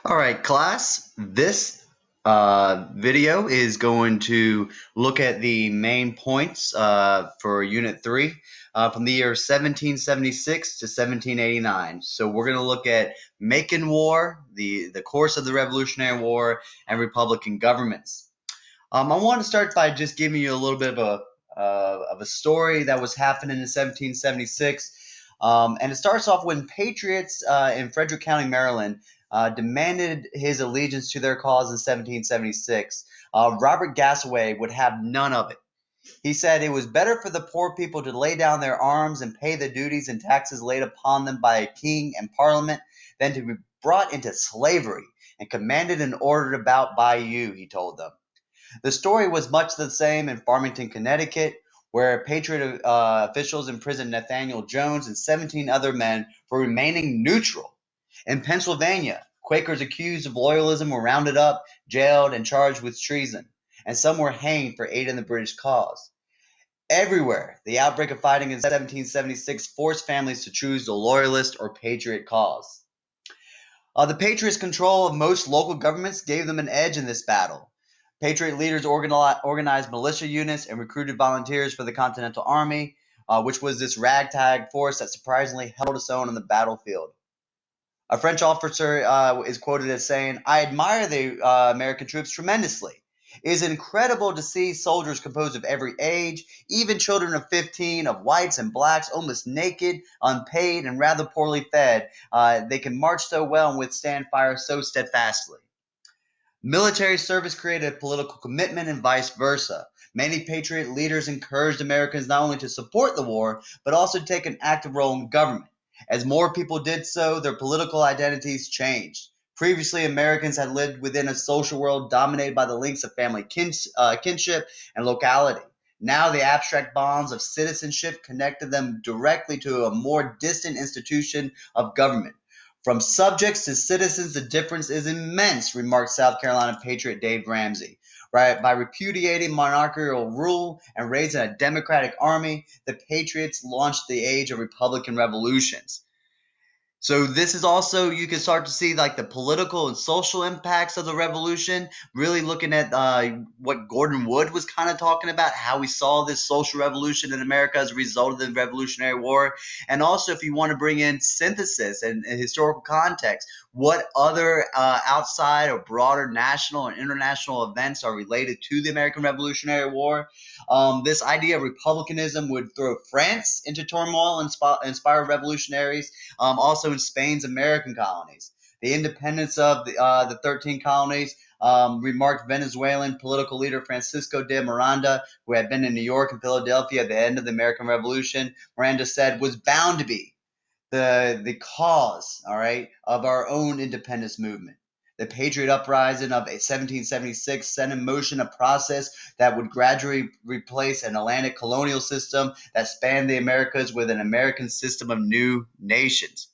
All right, class, this video is going to look at the main points for Unit 3 from the year 1776 to 1789. So we're going to look at Making War, the course of the Revolutionary War, and Republican governments. I want to start by just giving you a little bit of a story that was happening in 1776. And it starts off when patriots in Frederick County, Maryland, demanded his allegiance to their cause in 1776. Robert Gasaway would have none of it. He said it was better for the poor people to lay down their arms and pay the duties and taxes laid upon them by a king and parliament than to be brought into slavery and commanded and ordered about by you, he told them. The story was much the same in Farmington, Connecticut, where Patriot officials imprisoned Nathaniel Jones and 17 other men for remaining neutral. In Pennsylvania, Quakers accused of loyalism were rounded up, jailed, and charged with treason, and some were hanged for aid in the British cause. Everywhere, the outbreak of fighting in 1776 forced families to choose the loyalist or patriot cause. The Patriots' control of most local governments gave them an edge in this battle. Patriot leaders organized militia units and recruited volunteers for the Continental Army, which was this ragtag force that surprisingly held its own on the battlefield. A French officer is quoted as saying, "I admire the American troops tremendously. It is incredible to see soldiers composed of every age, even children of 15, of whites and blacks, almost naked, unpaid, and rather poorly fed. They can march so well and withstand fire so steadfastly." Military service created political commitment and vice versa. Many patriot leaders encouraged Americans not only to support the war, but also to take an active role in government. As more people did so, their political identities changed. Previously, Americans had lived within a social world dominated by the links of family kinship and locality. Now, the abstract bonds of citizenship connected them directly to a more distant institution of government. From subjects to citizens, the difference is immense, remarked South Carolina patriot Dave Ramsey. Right, by repudiating monarchical rule and raising a democratic army, the patriots launched the age of Republican revolutions. So this is also, you can start to see like the political and social impacts of the revolution, really looking at what Gordon Wood was kind of talking about, how we saw this social revolution in America as a result of the Revolutionary War. And also, if you want to bring in synthesis and historical context, what other outside or broader national and international events are related to the American Revolutionary War. This idea of republicanism would throw France into turmoil and inspire revolutionaries, also in Spain's American colonies. The independence of the 13 colonies, remarked Venezuelan political leader Francisco de Miranda, who had been in New York and Philadelphia at the end of the American Revolution. Miranda said was bound to be the cause, all right, of our own independence movement. The Patriot Uprising of 1776 set in motion a process that would gradually replace an Atlantic colonial system that spanned the Americas with an American system of new nations.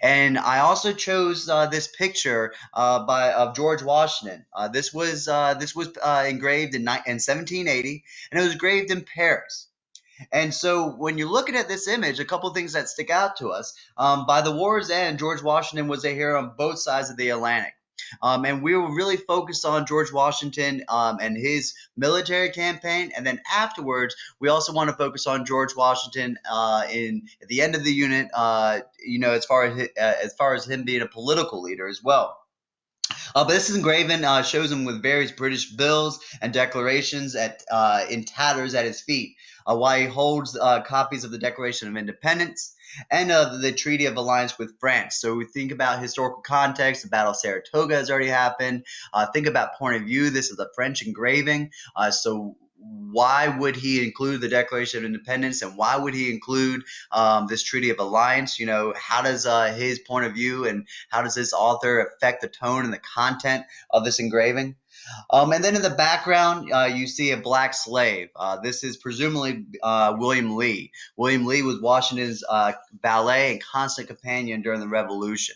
And I also chose this picture of George Washington. This was engraved in 1780, and it was engraved in Paris. And so when you're looking at this image, a couple things that stick out to us. By the war's end, George Washington was a hero on both sides of the Atlantic. And we were really focused on George Washington and his military campaign. And then afterwards, we also want to focus on George Washington at the end of the unit, as far as him being a political leader as well. But this engraving shows him with various British bills and declarations in tatters at his feet, while he holds copies of the Declaration of Independence and the Treaty of Alliance with France. So we think about historical context. The Battle of Saratoga has already happened. Think about point of view. This is a French engraving. So why would he include the Declaration of Independence, and why would he include this Treaty of Alliance? How does his point of view and how does this author affect the tone and the content of this engraving? And then in the background, you see a black slave. This is presumably William Lee. William Lee was Washington's valet and constant companion during the Revolution.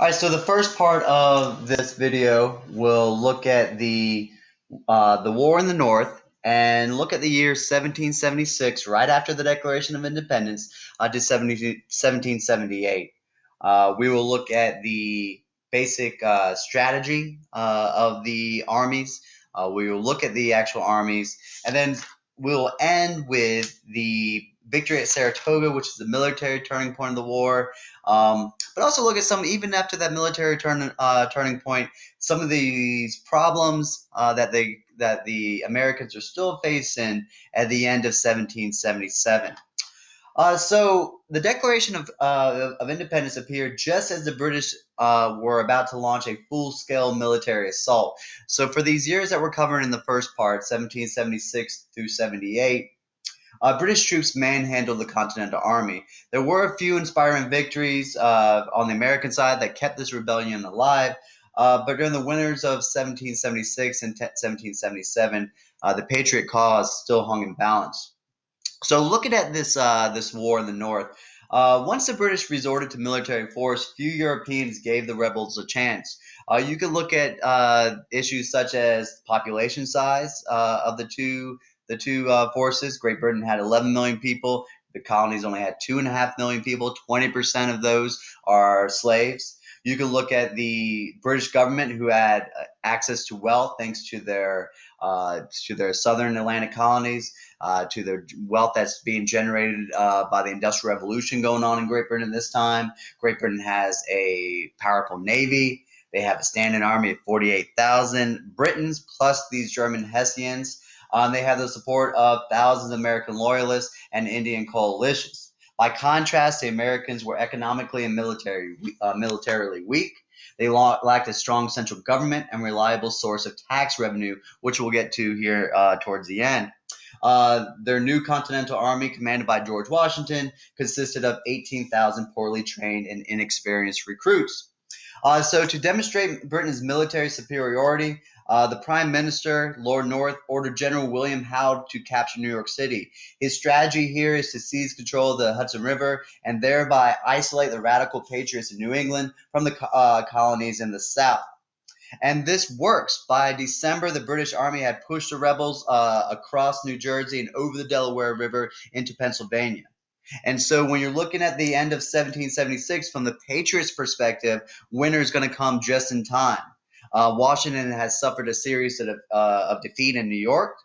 All right, so the first part of this video will look at the war in the North and look at the year 1776, right after the Declaration of Independence, to 1778. We will look at the basic strategy of the armies. We will look at the actual armies, and then we'll end with the victory at Saratoga, which is the military turning point of the war. But also look at some, even after that military turning point, some of these problems that the Americans are still facing at the end of 1777. So the Declaration of Independence appeared just as the British were about to launch a full-scale military assault. So for these years that we're covering in the first part, 1776 through 78, British troops manhandled the Continental Army. There were a few inspiring victories on the American side that kept this rebellion alive. But during the winters of 1776 and 1777, the Patriot cause still hung in balance. So looking at this war in the North, once the British resorted to military force, few Europeans gave the rebels a chance. You could look at issues such as population size of the two forces. Great Britain had 11 million people. The colonies only had 2.5 million people. 20% of those are slaves. You can look at the British government, who had access to wealth thanks to their southern Atlantic colonies, to the wealth that's being generated by the Industrial Revolution going on in Great Britain at this time. Great Britain has a powerful navy. They have a standing army of 48,000 Britons plus these German Hessians. They have the support of thousands of American loyalists and Indian coalitions. By contrast, the Americans were economically and militarily weak. They lacked a strong central government and reliable source of tax revenue, which we'll get to here towards the end. Their new Continental Army, commanded by George Washington, consisted of 18,000 poorly trained and inexperienced recruits. So, to demonstrate Britain's military superiority, the Prime Minister, Lord North, ordered General William Howe to capture New York City. His strategy here is to seize control of the Hudson River and thereby isolate the radical patriots in New England from the colonies in the South. And this works. By December, the British Army had pushed the rebels across New Jersey and over the Delaware River into Pennsylvania. And so when you're looking at the end of 1776 from the Patriots' perspective, winter is going to come just in time. Washington has suffered a series of defeat in New York.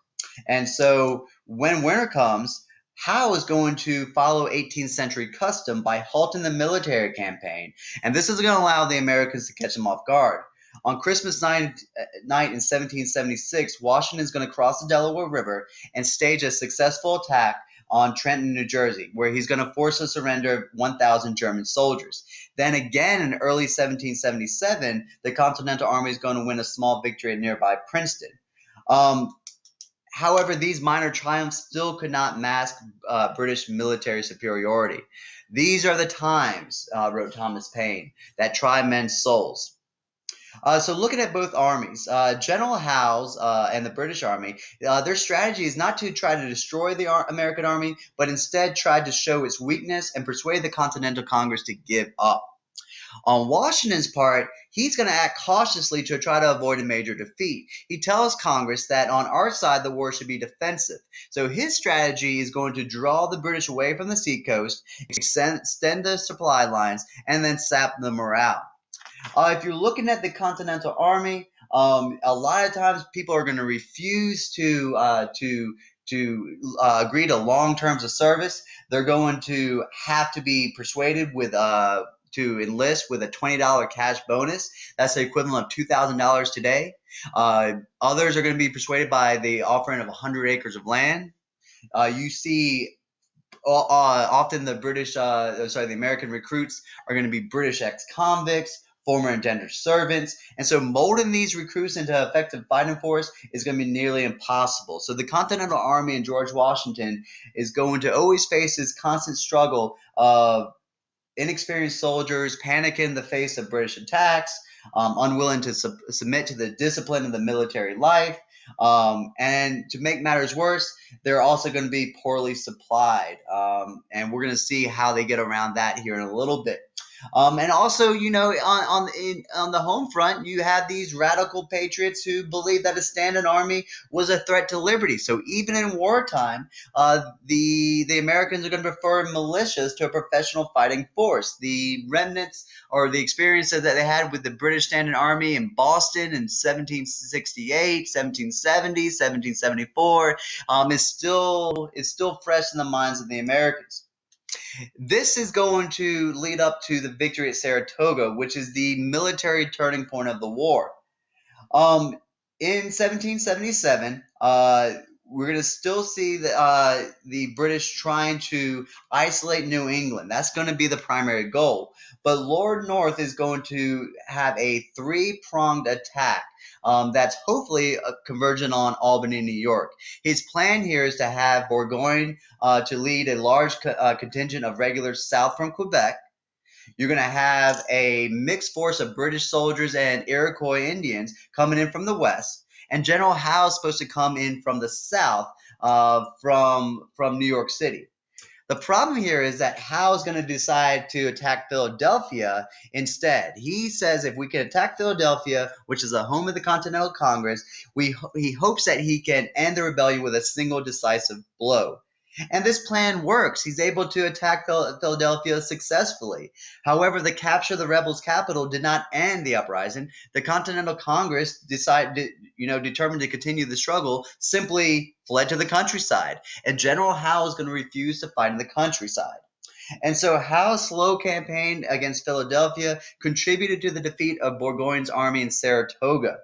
And so when winter comes, Howe is going to follow 18th century custom by halting the military campaign. And this is going to allow the Americans to catch them off guard. On Christmas night in 1776, Washington is going to cross the Delaware River and stage a successful attack on Trenton, New Jersey, where he's going to force the surrender of 1,000 German soldiers. Then again in early 1777, the Continental Army is going to win a small victory at nearby Princeton. However, these minor triumphs still could not mask British military superiority. These are the times, wrote Thomas Paine, that try men's souls. So looking at both armies, General Howe's and the British Army, their strategy is not to try to destroy the American Army, but instead try to show its weakness and persuade the Continental Congress to give up. On Washington's part, he's going to act cautiously to try to avoid a major defeat. He tells Congress that on our side, the war should be defensive. So his strategy is going to draw the British away from the seacoast, extend the supply lines, and then sap the morale. If you're looking at the Continental Army, a lot of times people are going to refuse to agree to long terms of service. They're going to have to be persuaded to enlist with a $20 cash bonus. That's the equivalent of $2,000 today. Others are going to be persuaded by the offering of 100 acres of land. You see often the American recruits are going to be British ex-convicts, former indentured servants, and so molding these recruits into effective fighting force is going to be nearly impossible. So the Continental Army and George Washington is going to always face this constant struggle of inexperienced soldiers panic in the face of British attacks, unwilling to submit to the discipline of the military life. And to make matters worse, they're also going to be poorly supplied. And we're going to see how they get around that here in a little bit. And also, on the home front, you had these radical patriots who believed that a standing army was a threat to liberty. So even in wartime, the Americans are going to prefer militias to a professional fighting force. The remnants or the experiences that they had with the British Standing Army in Boston in 1768, 1770, 1774, is still fresh in the minds of the Americans. This is going to lead up to the victory at Saratoga, which is the military turning point of the war. Um, in 1777, we're going to still see the British trying to isolate New England. That's going to be the primary goal. But Lord North is going to have a three-pronged attack that's hopefully a convergent on Albany, New York. His plan here is to have Burgoyne to lead a large contingent of regulars south from Quebec. You're going to have a mixed force of British soldiers and Iroquois Indians coming in from the west, and General Howe is supposed to come in from the south, from New York City. The problem here is that Howe's going to decide to attack Philadelphia instead. He says if we can attack Philadelphia, which is the home of the Continental Congress, he hopes that he can end the rebellion with a single decisive blow. And this plan works. He's able to attack Philadelphia successfully. However, the capture of the rebels' capital did not end the uprising. The Continental Congress determined to continue the struggle, simply fled to the countryside. And General Howe is going to refuse to fight in the countryside. And so Howe's slow campaign against Philadelphia contributed to the defeat of Burgoyne's army in Saratoga.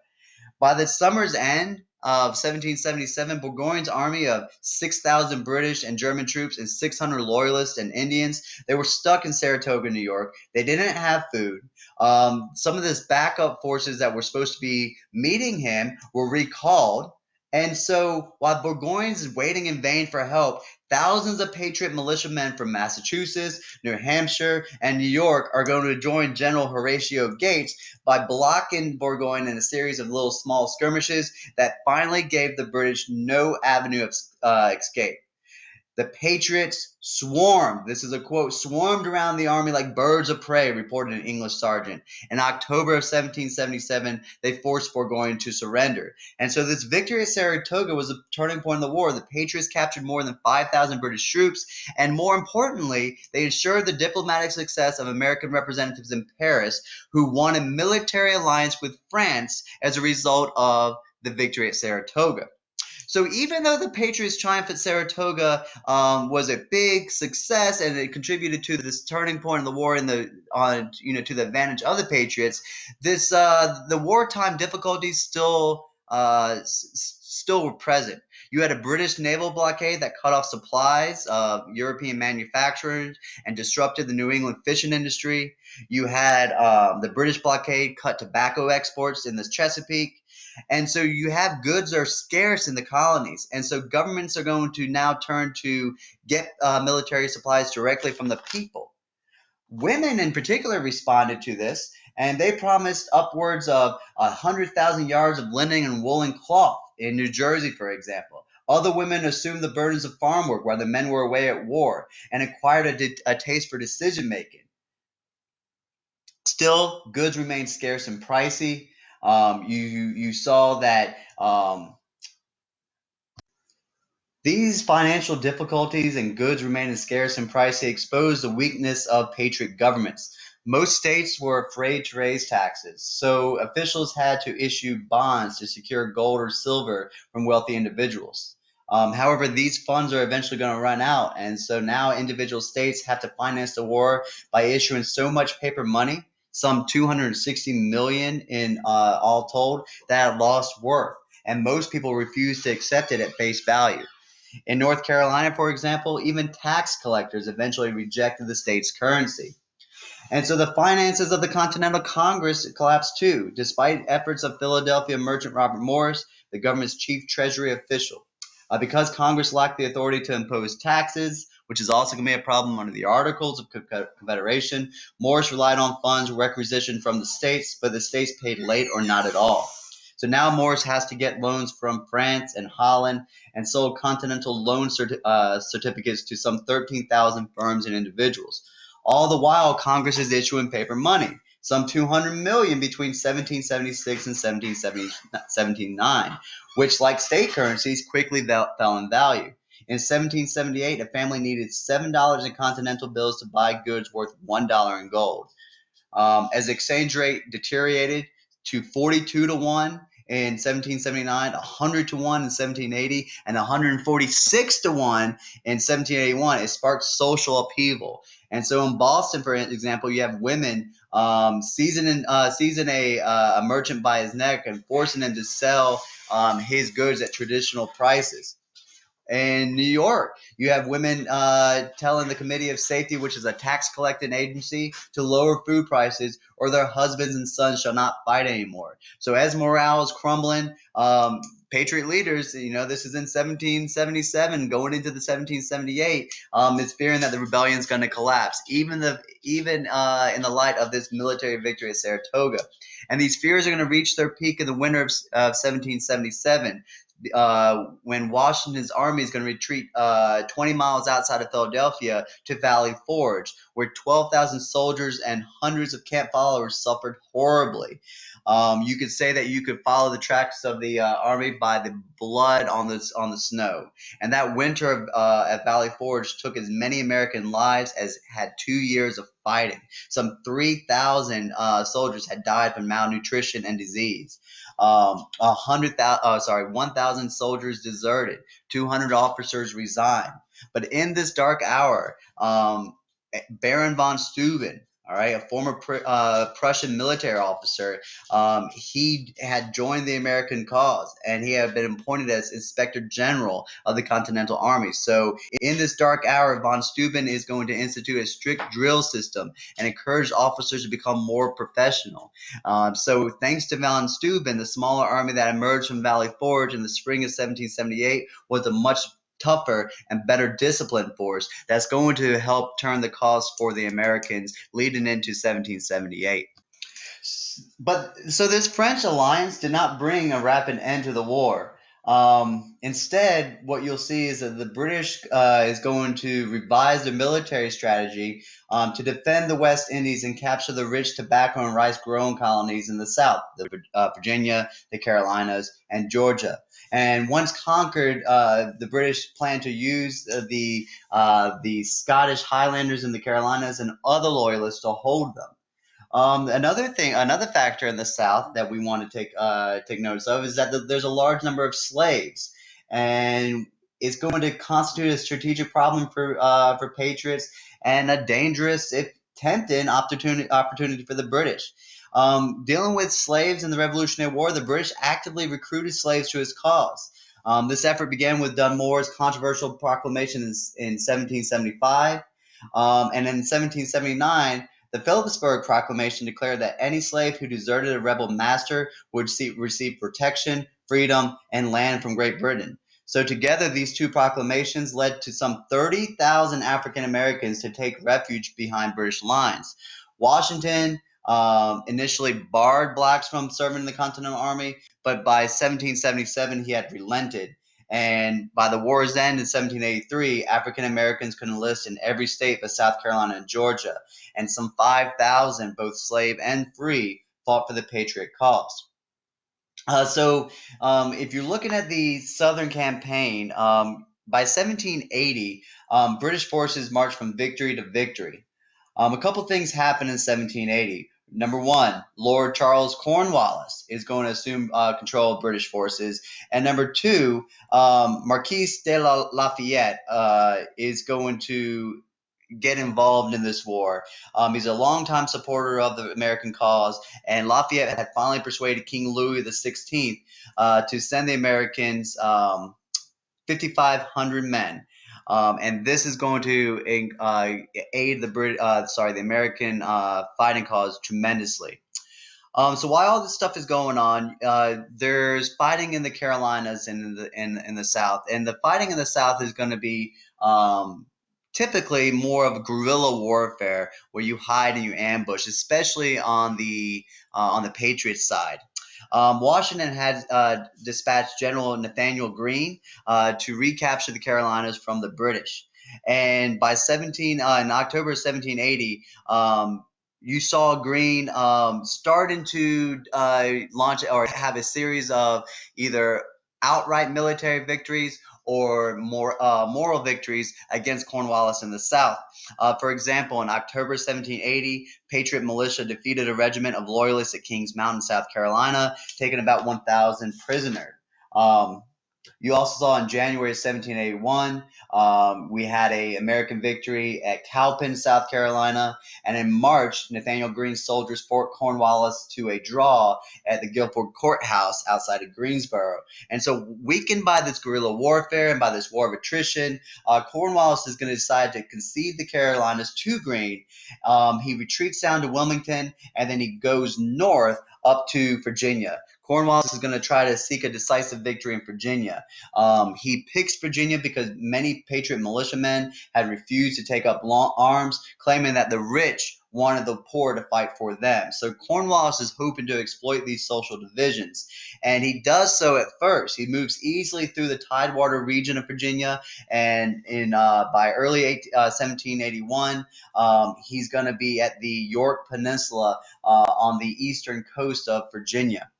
By the summer's end of 1777, Burgoyne's army of 6,000 British and German troops and 600 loyalists and Indians, they were stuck in Saratoga, New York. They didn't have food. Some of this backup forces that were supposed to be meeting him were recalled. And so while Burgoyne's waiting in vain for help, thousands of patriot militiamen from Massachusetts, New Hampshire, and New York are going to join General Horatio Gates by blocking Burgoyne in a series of little small skirmishes that finally gave the British no avenue of escape. The Patriots swarmed, this is a quote, swarmed around the army like birds of prey, reported an English sergeant. In October of 1777, they forced Burgoyne to surrender. And so this victory at Saratoga was a turning point in the war. The Patriots captured more than 5,000 British troops, and more importantly, they ensured the diplomatic success of American representatives in Paris, who won a military alliance with France as a result of the victory at Saratoga. So even though the Patriots' triumph at Saratoga was a big success and it contributed to this turning point in the war to the advantage of the Patriots, the wartime difficulties still were present. You had a British naval blockade that cut off supplies of European manufacturers and disrupted the New England fishing industry. You had the British blockade cut tobacco exports in the Chesapeake. And so you have goods are scarce in the colonies. And so governments are going to now turn to get military supplies directly from the people. Women in particular responded to this, and they promised upwards of 100,000 yards of linen and woolen cloth in New Jersey, for example. Other women assumed the burdens of farm work while the men were away at war and acquired a taste for decision making. Still, goods remained scarce and pricey. You saw that these financial difficulties and goods remaining scarce and pricey exposed the weakness of patriot governments. Most states were afraid to raise taxes, so officials had to issue bonds to secure gold or silver from wealthy individuals. However, these funds are eventually going to run out, and so now individual states have to finance the war by issuing so much paper money, some 260 million in all told, that it lost worth, and most people refused to accept it at face value. In North Carolina, for example, even tax collectors eventually rejected the state's currency. And so the finances of the Continental Congress collapsed too, despite efforts of Philadelphia merchant Robert Morris, the government's chief treasury official. Because Congress lacked the authority to impose taxes, which is also going to be a problem under the Articles of Confederation, Morris relied on funds requisitioned from the states, but the states paid late or not at all. So now Morris has to get loans from France and Holland and sold continental loan certificates to some 13,000 firms and individuals. All the while, Congress is issuing paper money, some 200 million between 1776 and 1779, which, like state currencies, quickly fell in value. In 1778, a family needed $7 in continental bills to buy goods worth $1 in gold. As the exchange rate deteriorated to 42 to 1 in 1779, 100 to 1 in 1780, and 146 to 1 in 1781, it sparked social upheaval. And so in Boston, for example, you have women seizing a merchant by his neck and forcing him to sell his goods at traditional prices. In New York, you have women telling the Committee of Safety, which is a tax collecting agency, to lower food prices or their husbands and sons shall not fight anymore. So as morale is crumbling, Patriot leaders, this is in 1777, going into the 1778, is fearing that the rebellion is going to collapse, even in the light of this military victory at Saratoga. And these fears are going to reach their peak in the winter of 1777 when Washington's army is going to retreat 20 miles outside of Philadelphia to Valley Forge, where 12,000 soldiers and hundreds of camp followers suffered horribly. You could say that you could follow the tracks of the army by the blood on the snow. And that winter at Valley Forge took as many American lives as had 2 years of fighting. Some 3,000 soldiers had died from malnutrition and disease. 1,000 soldiers deserted. 200 officers resigned. But in this dark hour, Baron von Steuben, all right, a former Prussian military officer, he had joined the American cause, and he had been appointed as Inspector General of the Continental Army. So in this dark hour, von Steuben is going to institute a strict drill system and encourage officers to become more professional. So thanks to von Steuben, the smaller army that emerged from Valley Forge in the spring of 1778 was a much tougher and better disciplined force that's going to help turn the cause for the Americans leading into 1778. But so this French alliance did not bring a rapid end to the war. Instead, what you'll see is that the British is going to revise their military strategy to defend the West Indies and capture the rich tobacco and rice growing colonies in the South, Virginia, the Carolinas, and Georgia. And once conquered, the British plan to use the Scottish Highlanders in the Carolinas and other loyalists to hold them. Another factor in the South that we want to take notice of is that there's a large number of slaves, and it's going to constitute a strategic problem for patriots and a dangerous, if tempting, opportunity for the British. Dealing with slaves in the Revolutionary War, the British actively recruited slaves to its cause. This effort began with Dunmore's controversial proclamation in 1775, and in 1779. The Philipsburg Proclamation declared that any slave who deserted a rebel master would receive protection, freedom, and land from Great Britain. So together, these two proclamations led to some 30,000 African Americans to take refuge behind British lines. Washington initially barred blacks from serving in the Continental Army, but by 1777 he had relented. And by the war's end in 1783, African Americans could enlist in every state but South Carolina and Georgia, and some 5,000, both slave and free, fought for the Patriot cause. If you're looking at the Southern campaign, by 1780, British forces marched from victory to victory. A couple things happened in 1780. Number one, Lord Charles Cornwallis is going to assume control of British forces. And number two, Marquis de Lafayette is going to get involved in this war. He's a longtime supporter of the American cause, and Lafayette had finally persuaded King Louis XVI to send the Americans 5,500 men. And this is going to aid the American fighting cause tremendously. So while all this stuff is going on, there's fighting in the Carolinas and in the South, and the fighting in the South is going to be typically more of guerrilla warfare, where you hide and you ambush, especially on the Patriots side. Washington had dispatched General Nathanael Greene to recapture the Carolinas from the British. And by in October 1780, you saw Greene starting to launch or have a series of either outright military victories or more moral victories against Cornwallis in the South. For example, in October 1780, Patriot militia defeated a regiment of loyalists at Kings Mountain, South Carolina, taking about 1,000 prisoners. Um, you also saw in January of 1781, we had a American victory at Cowpen, South Carolina, and in March, Nathaniel Greene's soldiers fought Cornwallis to a draw at the Guilford Courthouse outside of Greensboro. And so, weakened by this guerrilla warfare and by this war of attrition, Cornwallis is going to decide to concede the Carolinas to Greene. He retreats down to Wilmington, and then he goes north up to Virginia. Cornwallis is going to try to seek a decisive victory in Virginia. He picks Virginia because many Patriot militiamen had refused to take up arms, claiming that the rich wanted the poor to fight for them. So Cornwallis is hoping to exploit these social divisions, and he does so at first. He moves easily through the Tidewater region of Virginia, and by early 1781, he's going to be at the York Peninsula on the eastern coast of Virginia.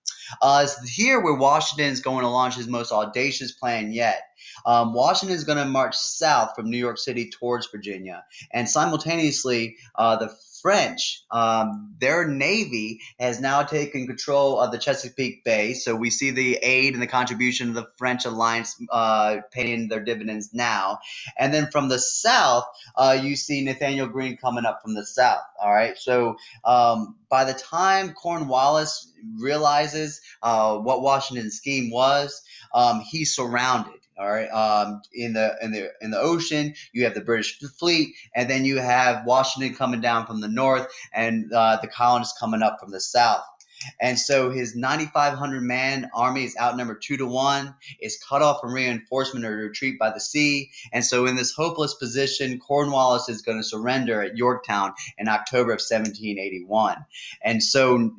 It's here where Washington is going to launch his most audacious plan yet. Washington is going to march south from New York City towards Virginia, and simultaneously, the French, their navy has now taken control of the Chesapeake Bay. So we see the aid and the contribution of the French alliance paying their dividends now. And then from the south, you see Nathaniel Greene coming up from the south. All right. So by the time Cornwallis realizes what Washington's scheme was, he's surrounded. All right. In the ocean, you have the British fleet, and then you have Washington coming down from the north, and the colonists coming up from the south. And so his 9,500 man army is outnumbered 2-1, is cut off from reinforcement or retreat by the sea. And so in this hopeless position, Cornwallis is going to surrender at Yorktown in October of 1781. And so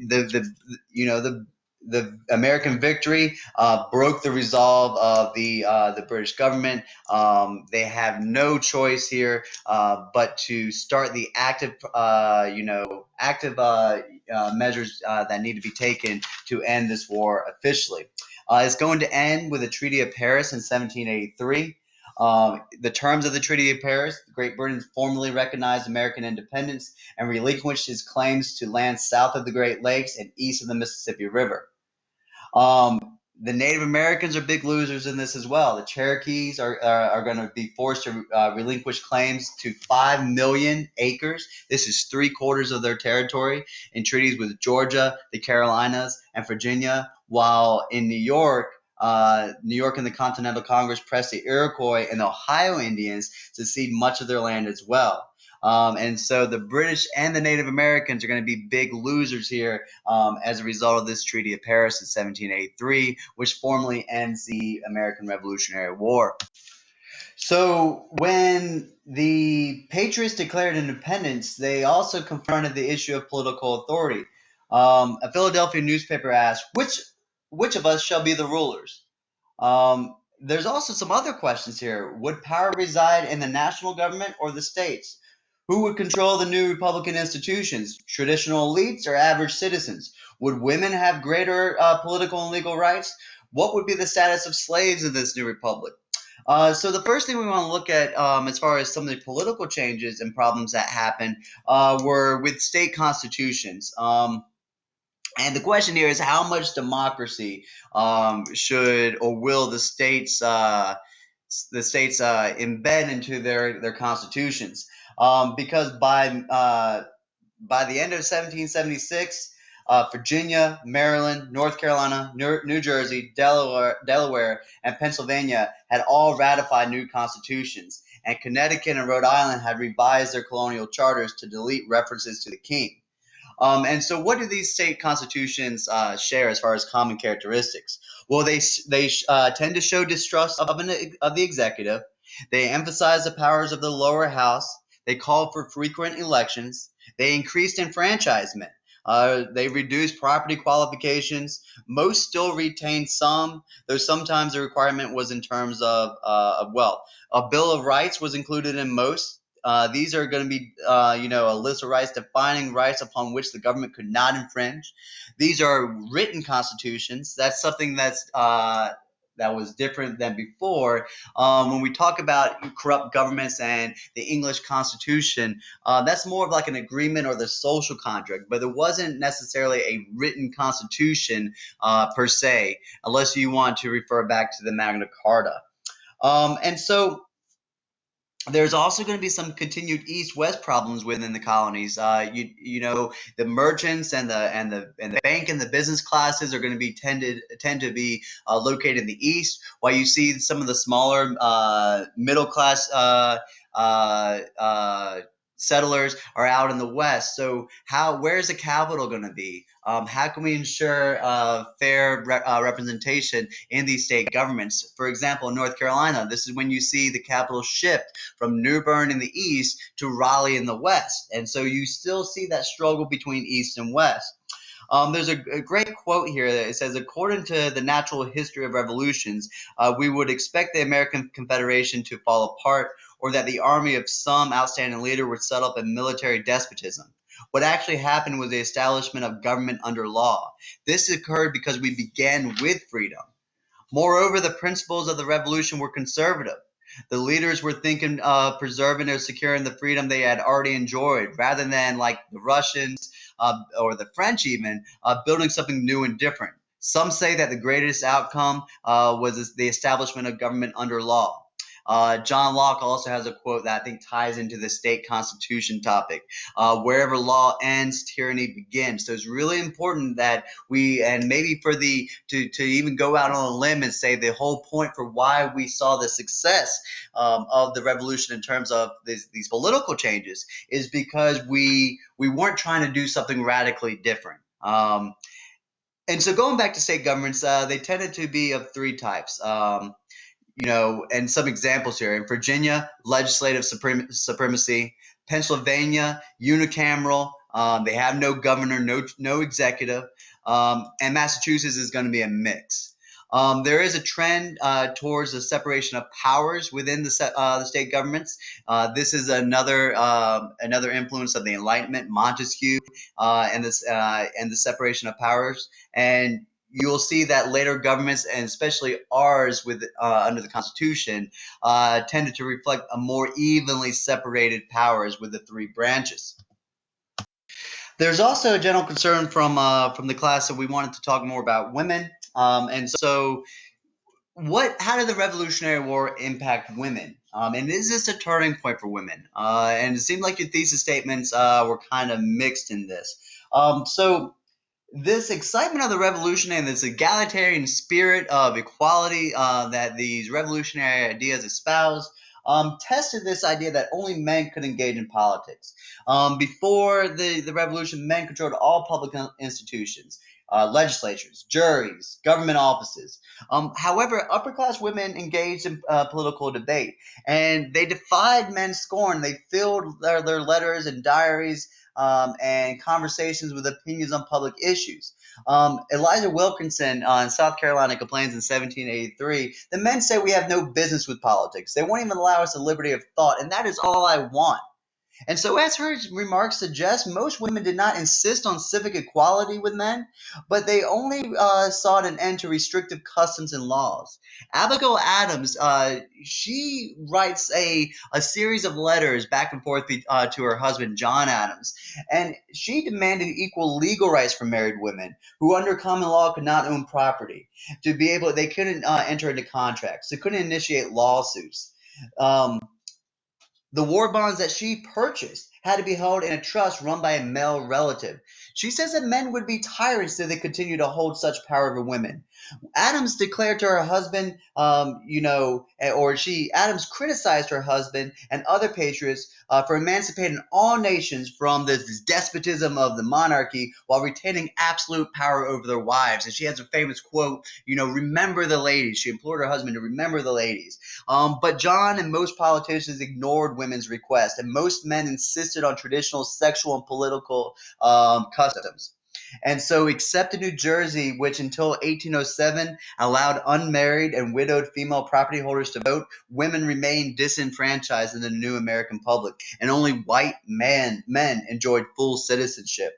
the American victory broke the resolve of the British government. They have no choice here but to start the active measures that need to be taken to end this war officially. It's going to end with the Treaty of Paris in 1783. The terms of the Treaty of Paris: Great Britain formally recognized American independence and relinquished its claims to land south of the Great Lakes and east of the Mississippi River. The Native Americans are big losers in this as well. The Cherokees are going to be forced to relinquish claims to 5 million acres. This is 3/4 of their territory in treaties with Georgia, the Carolinas, and Virginia. While in New York and the Continental Congress pressed the Iroquois and the Ohio Indians to cede much of their land as well. And so the British and the Native Americans are going to be big losers here as a result of this Treaty of Paris in 1783, which formally ends the American Revolutionary War. So when the Patriots declared independence, they also confronted the issue of political authority. A Philadelphia newspaper asked, which of us shall be the rulers? There's also some other questions here. Would power reside in the national government or the states? Who would control the new Republican institutions? Traditional elites or average citizens? Would women have greater political and legal rights? What would be the status of slaves in this new republic? So the first thing we want to look at as far as some of the political changes and problems that happened were with state constitutions. And the question here is, how much democracy should or will the states embed into their constitutions? Because by the end of 1776, Virginia, Maryland, North Carolina, New Jersey, Delaware, and Pennsylvania had all ratified new constitutions, and Connecticut and Rhode Island had revised their colonial charters to delete references to the king. And so, what do these state constitutions share as far as common characteristics? Well, they tend to show distrust of the executive. They emphasize the powers of the lower house. They call for frequent elections. They increased enfranchisement. They reduced property qualifications. Most still retain some, though sometimes the requirement was in terms of wealth. A Bill of Rights was included in most. These are going to be, a list of rights defining rights upon which the government could not infringe. These are written constitutions. That's something that was different than before. When we talk about corrupt governments and the English Constitution, that's more of like an agreement or the social contract, but it wasn't necessarily a written constitution per se, unless you want to refer back to the Magna Carta. And so there's also going to be some continued east-west problems within the colonies. The merchants and the bank and the business classes are going to be tend to be located in the east, while you see some of the smaller middle class uh, uh, settlers are out in the west. So where's the capital going to be? How can we ensure fair representation in these state governments? For example, in North Carolina, this is when you see the capital shift from New Bern in the east to Raleigh in the west. And so you still see that struggle between east and west. There's a great quote here that it says, according to the natural history of revolutions, we would expect the American Confederation to fall apart, or that the army of some outstanding leader would set up a military despotism. What actually happened was the establishment of government under law. This occurred because we began with freedom. Moreover, the principles of the revolution were conservative. The leaders were thinking of preserving or securing the freedom they had already enjoyed, rather than, like the Russians or the French even, building something new and different. Some say that the greatest outcome was the establishment of government under law. John Locke also has a quote that I think ties into the state constitution topic. Wherever law ends, tyranny begins. So it's really important that and maybe to even go out on a limb and say the whole point for why we saw the success of the revolution in terms of these political changes is because we weren't trying to do something radically different. And so going back to state governments, they tended to be of three types. And some examples here. In Virginia, legislative supremacy. Pennsylvania, unicameral. They have no governor, no executive. And Massachusetts is going to be a mix. There is a trend towards the separation of powers within the state governments. This is another influence of the Enlightenment, Montesquieu, and the separation of powers. And you'll see that later governments, and especially ours under the Constitution, tended to reflect a more evenly separated powers with the three branches. There's also a general concern from the class that we wanted to talk more about women, and so how did the Revolutionary War impact women? And is this a turning point for women? And it seemed like your thesis statements were kind of mixed in this. So this excitement of the revolution and this egalitarian spirit of equality that these revolutionary ideas espouse tested this idea that only men could engage in politics. Before the revolution, men controlled all public institutions, legislatures, juries, government offices. However, upper class women engaged in political debate, and they defied men's scorn. They filled their letters and diaries and conversations with opinions on public issues. Elijah Wilkinson in South Carolina complains in 1783, the men say we have no business with politics. They won't even allow us the liberty of thought, and that is all I want. And so, as her remarks suggest, most women did not insist on civic equality with men, but they only sought an end to restrictive customs and laws. Abigail Adams, she writes a series of letters back and forth to her husband, John Adams, and she demanded equal legal rights for married women who, under common law, could not own property. They couldn't enter into contracts, they couldn't initiate lawsuits. The war bonds that she purchased had to be held in a trust run by a male relative. She says that men would be tyrants if they continue to hold such power over women. Adams declared to her husband, Adams criticized her husband and other patriots for emancipating all nations from this despotism of the monarchy while retaining absolute power over their wives. And she has a famous quote, remember the ladies. She implored her husband to remember the ladies. But John and most politicians ignored women's requests, and most men insisted on traditional sexual and political customs customs. And so, except in New Jersey, which until 1807 allowed unmarried and widowed female property holders to vote, women remained disenfranchised in the new American public, and only white men enjoyed full citizenship.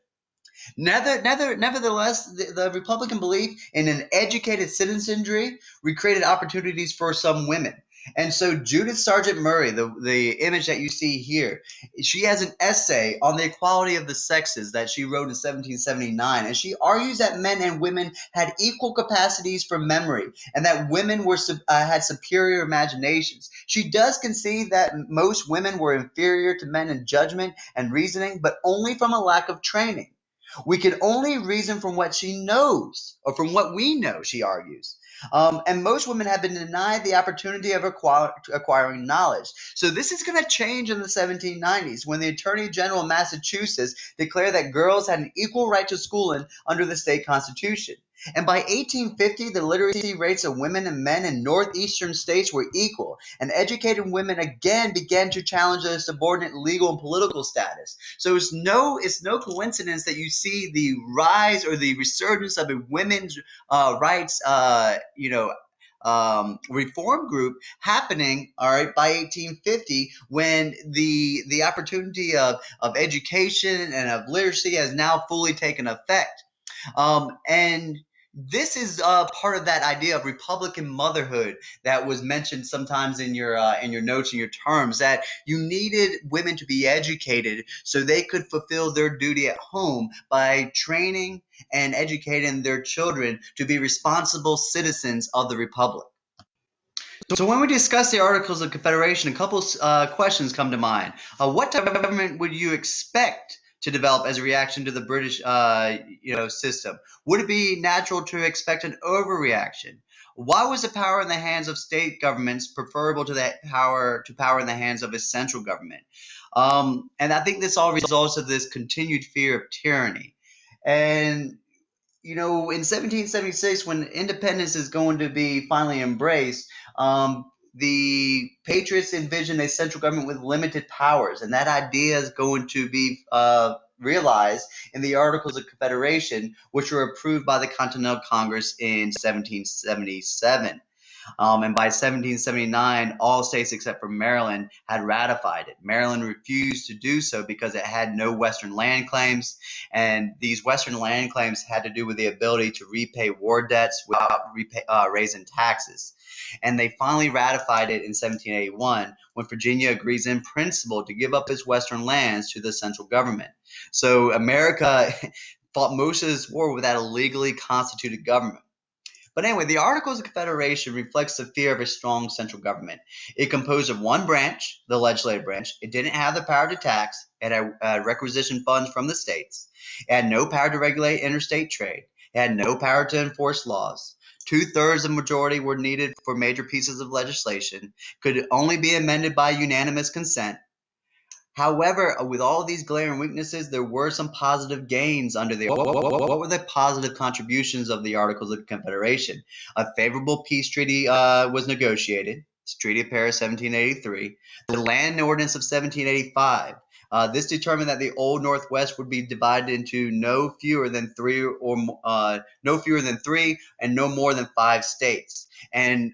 Nevertheless, the Republican belief in an educated citizenry recreated opportunities for some women. And so Judith Sargent Murray, the image that you see here, she has an essay on the equality of the sexes that she wrote in 1779. And she argues that men and women had equal capacities for memory and that women had superior imaginations. She does concede that most women were inferior to men in judgment and reasoning, but only from a lack of training. We can only reason from what she knows, or from what we know, she argues. And most women have been denied the opportunity of acquiring knowledge. So this is going to change in the 1790s when the Attorney General of Massachusetts declared that girls had an equal right to schooling under the state constitution. And by 1850, the literacy rates of women and men in northeastern states were equal, and educated women again began to challenge their subordinate legal and political status. So it's no coincidence that you see the rise or the resurgence of a women's rights, reform group happening, all right, by 1850, when the opportunity of education and of literacy has now fully taken effect. And this is part of that idea of Republican motherhood that was mentioned sometimes in your notes and your terms, that you needed women to be educated so they could fulfill their duty at home by training and educating their children to be responsible citizens of the Republic. So when we discuss the Articles of Confederation, a couple questions come to mind. What type of government would you expect to develop as a reaction to the British, system? Would it be natural to expect an overreaction? Why was the power in the hands of state governments preferable to power in the hands of a central government? And I think this all results of this continued fear of tyranny. And in 1776, when independence is going to be finally embraced, the patriots envisioned a central government with limited powers, and that idea is going to be realized in the Articles of Confederation, which were approved by the Continental Congress in 1777. And by 1779, all states except for Maryland had ratified it. Maryland refused to do so because it had no Western land claims, and these Western land claims had to do with the ability to repay war debts without raising taxes. And they finally ratified it in 1781 when Virginia agrees in principle to give up its Western lands to the central government. So America fought most of this war without a legally constituted government. But anyway, the Articles of Confederation reflects the fear of a strong central government. It composed of one branch, the legislative branch. It didn't have the power to tax. It had requisition funds from the states. It had no power to regulate interstate trade. It had no power to enforce laws. Two-thirds of the majority were needed for major pieces of legislation, could only be amended by unanimous consent. However, with all these glaring weaknesses, there were some positive gains under the. What were the positive contributions of the Articles of Confederation? A favorable peace treaty was negotiated. It's Treaty of Paris, 1783. The Land Ordinance of 1785. This determined that the Old Northwest would be divided into no fewer than three and no more than 5 states. And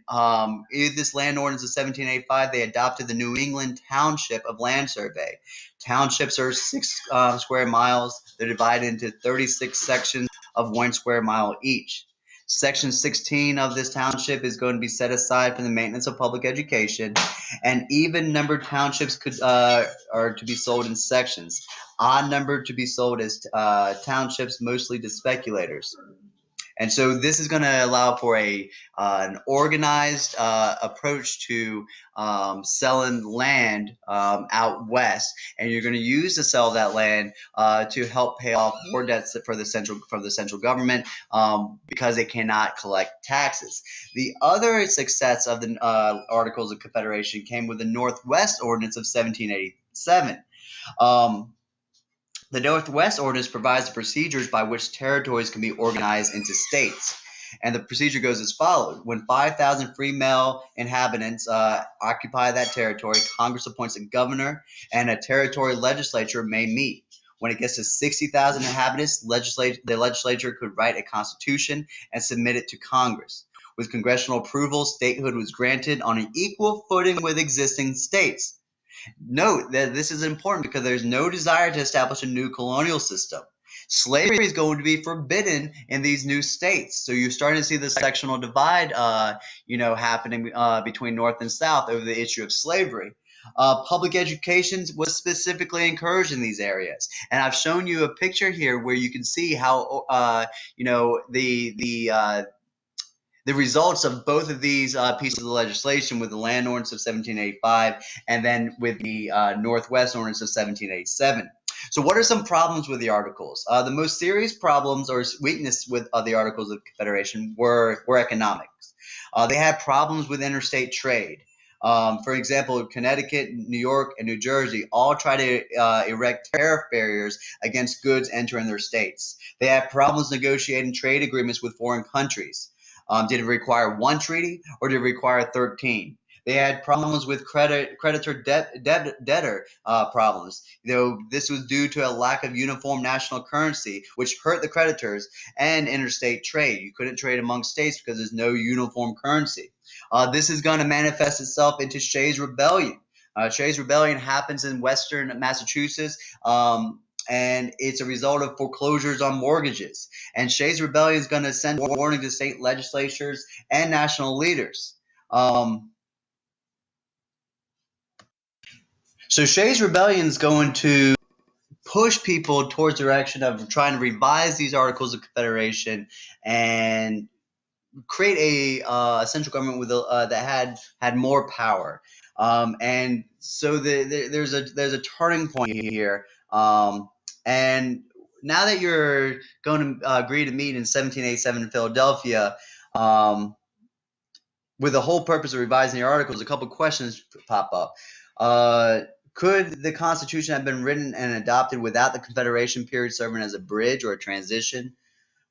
in this land ordinance of 1785, they adopted the New England Township of Land Survey. Townships are 6 square miles. They're divided into 36 sections of 1 square mile each. Section 16 of this township is going to be set aside for the maintenance of public education, and even numbered townships are to be sold in sections. Odd numbered to be sold as townships, mostly to speculators. And so this is going to allow for an organized approach to selling land out west, and you're going to use the sell of that land to help pay off war debts for the central government because it cannot collect taxes. The other success of the Articles of Confederation came with the Northwest Ordinance of 1787. The Northwest Ordinance provides the procedures by which territories can be organized into states. And the procedure goes as follows. When 5,000 free male inhabitants occupy that territory, Congress appoints a governor and a territory legislature may meet. When it gets to 60,000 inhabitants, the legislature could write a constitution and submit it to Congress. With congressional approval, statehood was granted on an equal footing with existing states. Note that this is important because there's no desire to establish a new colonial system. Slavery is going to be forbidden in these new states. So you're starting to see the sectional divide, happening between North and South over the issue of slavery. Public education was specifically encouraged in these areas, and I've shown you a picture here where you can see how, the results of both of these pieces of legislation, with the Land Ordinance of 1785 and then with the Northwest Ordinance of 1787. So what are some problems with the Articles? The most serious problems or weakness with the Articles of Confederation were economics. They had problems with interstate trade. For example, Connecticut, New York, and New Jersey all try to erect tariff barriers against goods entering their states. They had problems negotiating trade agreements with foreign countries. Did it require one treaty or did it require 13? They had problems with creditor-debtor problems. This was due to a lack of uniform national currency, which hurt the creditors, and interstate trade. You couldn't trade among states because there's no uniform currency. This is going to manifest itself into Shays' Rebellion. Shays' Rebellion happens in western Massachusetts. And it's a result of foreclosures on mortgages. And Shays' Rebellion is going to send a warning to state legislatures and national leaders. So Shays' Rebellion is going to push people towards the direction of trying to revise these Articles of Confederation and create a central government with that had more power. And so there's a turning point here. And now that you're going to agree to meet in 1787 in Philadelphia, with the whole purpose of revising the Articles, a couple questions pop up. Could the Constitution have been written and adopted without the Confederation period serving as a bridge or a transition?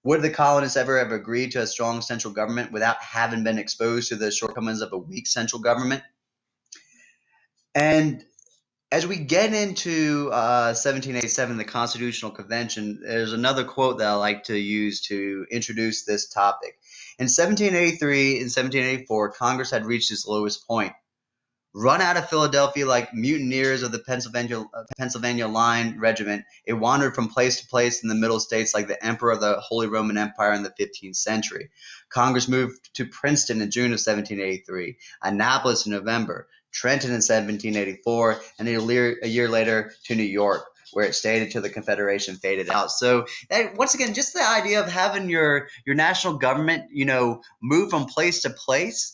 Would the colonists ever have agreed to a strong central government without having been exposed to the shortcomings of a weak central government? And as we get into 1787, the Constitutional Convention, there's another quote that I like to use to introduce this topic. In 1783 and 1784, Congress had reached its lowest point. Run out of Philadelphia like mutineers of the Pennsylvania Line Regiment, it wandered from place to place in the Middle States like the emperor of the Holy Roman Empire in the 15th century. Congress moved to Princeton in June of 1783, Annapolis in November, Trenton in 1784, and a year later to New York, where it stayed until the Confederation faded out. So once again, just the idea of having your national government, move from place to place,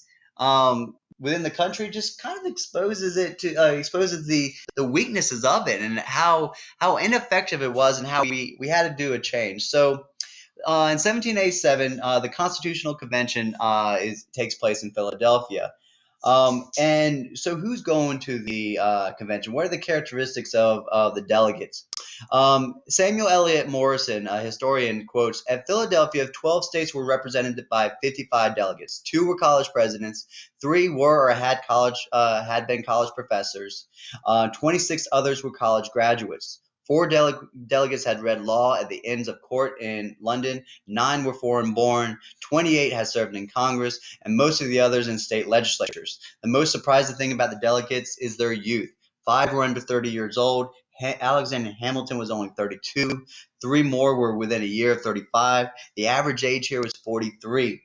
within the country, just kind of exposes the weaknesses of it and how ineffective it was, and how we had to do a change. So in 1787, the Constitutional Convention takes place in Philadelphia. And so who's going to the convention? What are the characteristics of the delegates? Samuel Eliot Morison, a historian, quotes, "At Philadelphia, 12 states were represented by 55 delegates. 2 were college presidents, 3 were or had been college professors, 26 others were college graduates. 4 delegates had read law at the Inns of Court in London, 9 were foreign born, 28 had served in Congress, and most of the others in state legislatures. The most surprising thing about the delegates is their youth. 5 were under 30 years old. Alexander Hamilton was only 32. 3 more were within a year of 35. The average age here was 43.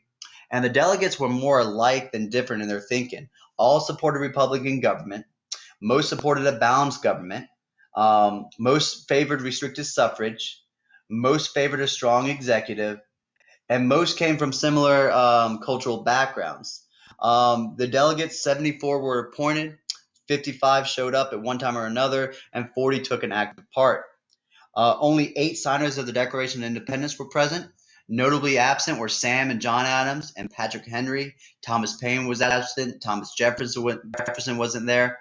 And the delegates were more alike than different in their thinking. All supported Republican government. Most supported a balanced government. Most favored restricted suffrage. Most favored a strong executive. And most came from similar cultural backgrounds. The delegates, 74 were appointed, 55 showed up at one time or another, and 40 took an active part. Only 8 signers of the Declaration of Independence were present. Notably absent were Sam and John Adams and Patrick Henry. Thomas Paine was absent. Thomas Jefferson wasn't there.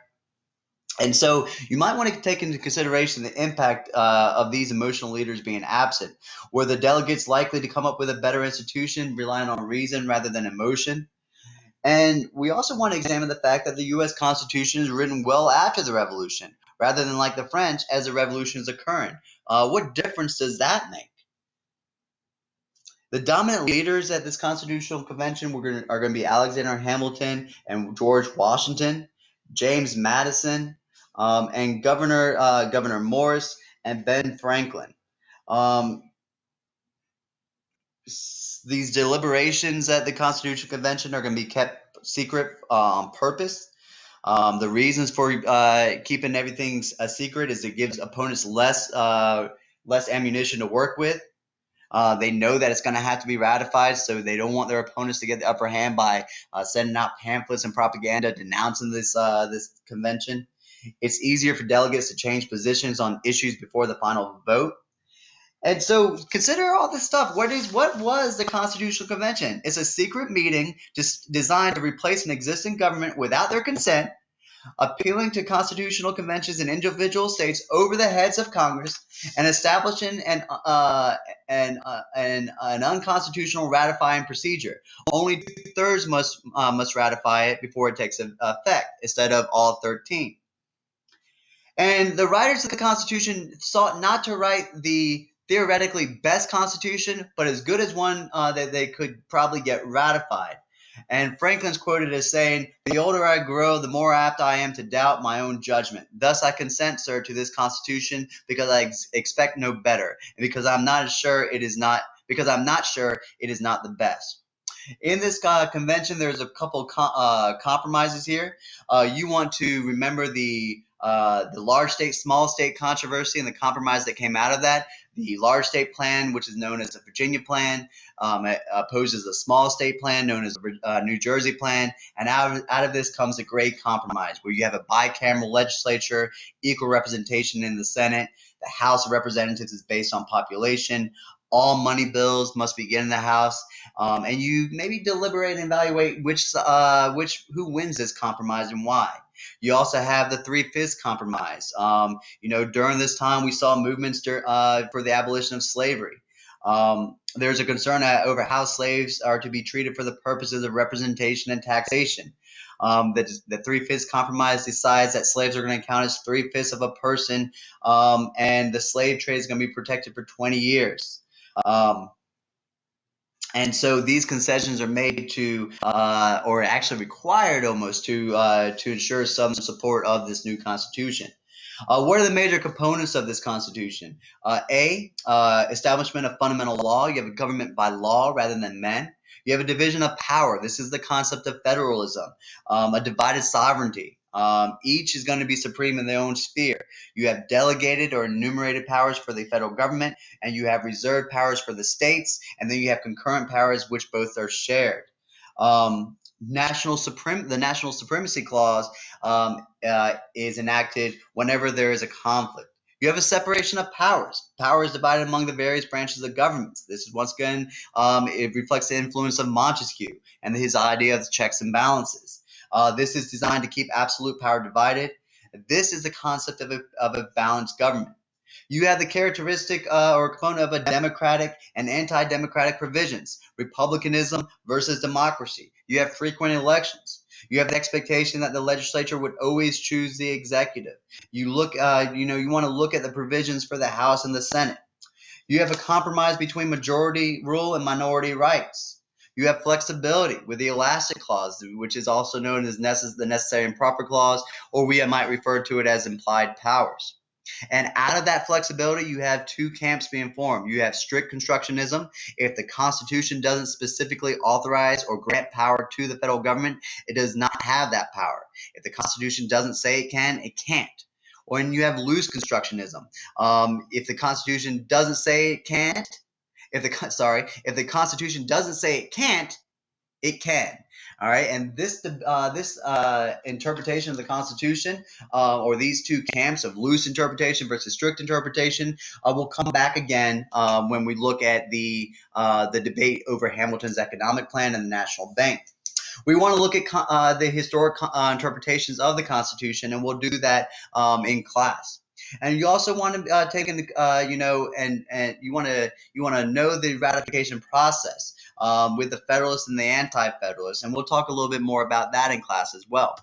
And so you might want to take into consideration the impact of these emotional leaders being absent. Were the delegates likely to come up with a better institution relying on reason rather than emotion? And we also want to examine the fact that the U.S. Constitution is written well after the Revolution, rather than like the French as the Revolution is occurring. What difference does that make? The dominant leaders at this Constitutional Convention are going to be Alexander Hamilton and George Washington, James Madison, and Governor Morris and Ben Franklin. Um, these deliberations at the Constitutional Convention are going to be kept secret on purpose. The reasons for keeping everything a secret is it gives opponents less ammunition to work with. They know that it's going to have to be ratified, so they don't want their opponents to get the upper hand by sending out pamphlets and propaganda denouncing this convention. It's easier for delegates to change positions on issues before the final vote. And so consider all this stuff. What was the Constitutional Convention? It's a secret meeting just designed to replace an existing government without their consent, appealing to constitutional conventions in individual states over the heads of Congress, and establishing an unconstitutional ratifying procedure. Only 2/3 must ratify it before it takes effect, instead of all 13. And the writers of the Constitution sought not to write the theoretically best Constitution, but as good as one that they could probably get ratified. And Franklin's quoted as saying, "The older I grow, the more apt I am to doubt my own judgment. Thus I consent, sir, to this Constitution because I expect no better, and because I'm not sure it is not the best." In this convention, there's a couple compromises here. You want to remember the large state, small state controversy and the compromise that came out of that. The large state plan, which is known as the Virginia plan, opposes a small state plan known as the New Jersey plan. And out of this comes a great compromise where you have a bicameral legislature, equal representation in the Senate. The House of Representatives is based on population. All money bills must begin in the House, and you maybe deliberate and evaluate who wins this compromise and why. You also have the 3/5 compromise. During this time, we saw movements for the abolition of slavery. There's a concern over how slaves are to be treated for the purposes of representation and taxation. The 3/5 compromise decides that slaves are going to count as 3/5 of a person, and the slave trade is going to be protected for 20 years. And so these concessions are made to, or actually required almost to ensure some support of this new Constitution. What are the major components of this Constitution? Establishment of fundamental law. You have a government by law rather than men. You have a division of power. This is the concept of federalism, a divided sovereignty. Each is going to be supreme in their own sphere. You have delegated or enumerated powers for the federal government, and you have reserved powers for the states, and then you have concurrent powers, which both are shared. The National Supremacy Clause is enacted whenever there is a conflict. You have a separation of powers. Power is divided among the various branches of government. This is once again, it reflects the influence of Montesquieu and his idea of checks and balances. This is designed to keep absolute power divided. This is the concept of a balanced government. You have the characteristic or component of a democratic and anti-democratic provisions, republicanism versus democracy. You have frequent elections. You have the expectation that the legislature would always choose the executive. You want to look at the provisions for the House and the Senate. You have a compromise between majority rule and minority rights. You have flexibility with the elastic clause, which is also known as the necessary and proper clause, or we might refer to it as implied powers. And out of that flexibility, you have two camps being formed. You have strict constructionism. If the Constitution doesn't specifically authorize or grant power to the federal government, it does not have that power. If the Constitution doesn't say it can, it can't. Or you have loose constructionism. If the Constitution doesn't say it can't, if the Constitution doesn't say it can't, it can. All right, and this interpretation of the Constitution, or these two camps of loose interpretation versus strict interpretation, will come back again when we look at the debate over Hamilton's economic plan and the national bank. We want to look at the historic interpretations of the Constitution, and we'll do that in class. And you also want to take into, and you want to know the ratification process with the Federalists and the Anti-Federalists, and we'll talk a little bit more about that in class as well.